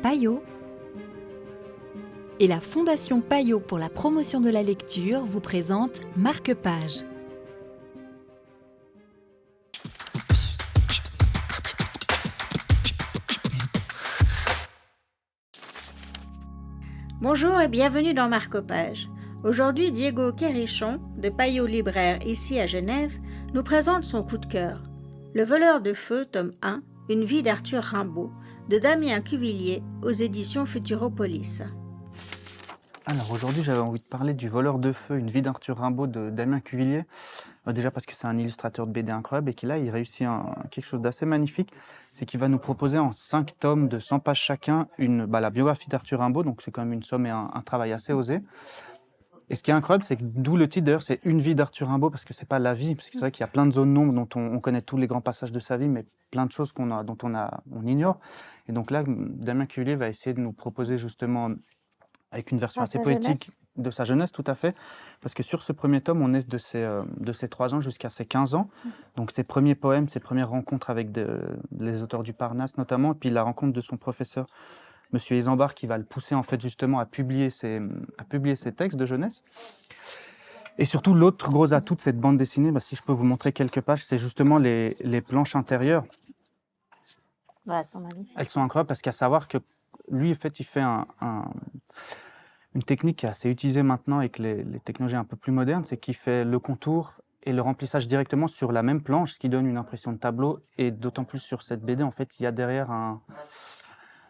Payot et la Fondation Payot pour la promotion de la lecture vous présente Marque-Page. Bonjour et bienvenue dans Marque-Page. Aujourd'hui, Diego Quérichon, de Payot Libraire ici à Genève, nous présente son coup de cœur. Le voleur de feu, tome 1, Une vie d'Arthur Rimbaud, de Damien Cuvillier, aux éditions Futuropolis. Alors aujourd'hui, j'avais envie de parler du voleur de feu, Une vie d'Arthur Rimbaud de Damien Cuvillier. Déjà parce que c'est un illustrateur de BD incroyable et qu'il il réussit quelque chose d'assez magnifique. C'est qu'il va nous proposer en 5 tomes de 100 pages chacun la biographie d'Arthur Rimbaud. Donc c'est quand même une somme et un travail assez osé. Et ce qui est incroyable, c'est que d'où le titre d'ailleurs, c'est Une vie d'Arthur Rimbaud, parce que c'est pas la vie, parce que c'est vrai qu'il y a plein de zones d'ombre dont on connaît tous les grands passages de sa vie, mais plein de choses dont on ignore. Et donc là, Damien Cuvillier va essayer de nous proposer justement, avec une version assez poétique de sa jeunesse, tout à fait, parce que sur ce premier tome, on est de ses 3 ans jusqu'à ses 15 ans, donc ses premiers poèmes, ses premières rencontres avec les auteurs du Parnasse notamment, et puis la rencontre de son professeur, Monsieur Isambard, qui va le pousser en fait justement à publier ses textes de jeunesse. Et surtout, l'autre gros atout de cette bande dessinée, si je peux vous montrer quelques pages, c'est justement les planches intérieures. Ouais, elles sont magnifiques. Elles sont incroyables parce qu'à savoir que lui, en fait, il fait une technique qui est assez utilisée maintenant avec les technologies un peu plus modernes, c'est qu'il fait le contour et le remplissage directement sur la même planche, ce qui donne une impression de tableau. Et d'autant plus sur cette BD, en fait, il y a derrière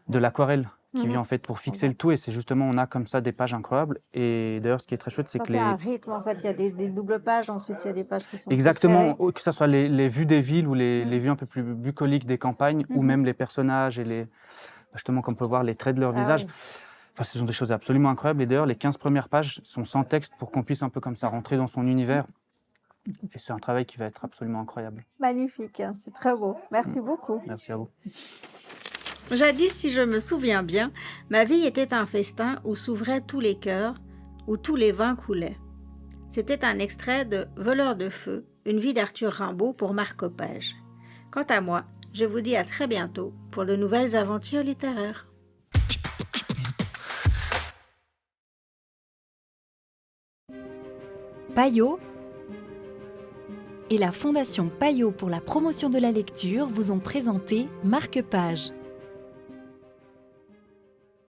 de l'aquarelle qui vient en fait pour fixer le tout, et c'est justement, on a comme ça des pages incroyables. Et d'ailleurs, ce qui est très chouette, c'est que Il y a un rythme, en fait, il y a des doubles pages, ensuite il y a des pages qui sont exactement, plus serrées. que ce soit les vues des villes ou les vues un peu plus bucoliques des campagnes, ou même les personnages et justement, comme on peut voir, les traits de leur visage. Oui. Enfin, ce sont des choses absolument incroyables. Et d'ailleurs, les 15 premières pages sont sans texte pour qu'on puisse un peu comme ça rentrer dans son univers. Et c'est un travail qui va être absolument incroyable. Magnifique, hein, c'est très beau. Merci beaucoup. Merci à vous. Jadis, si je me souviens bien, ma vie était un festin où s'ouvraient tous les cœurs, où tous les vins coulaient. C'était un extrait de Voleur de feu, Une vie d'Arthur Rimbaud pour Marque-Page. Quant à moi, je vous dis à très bientôt pour de nouvelles aventures littéraires. Payot et la Fondation Payot pour la promotion de la lecture vous ont présenté Marque-Page.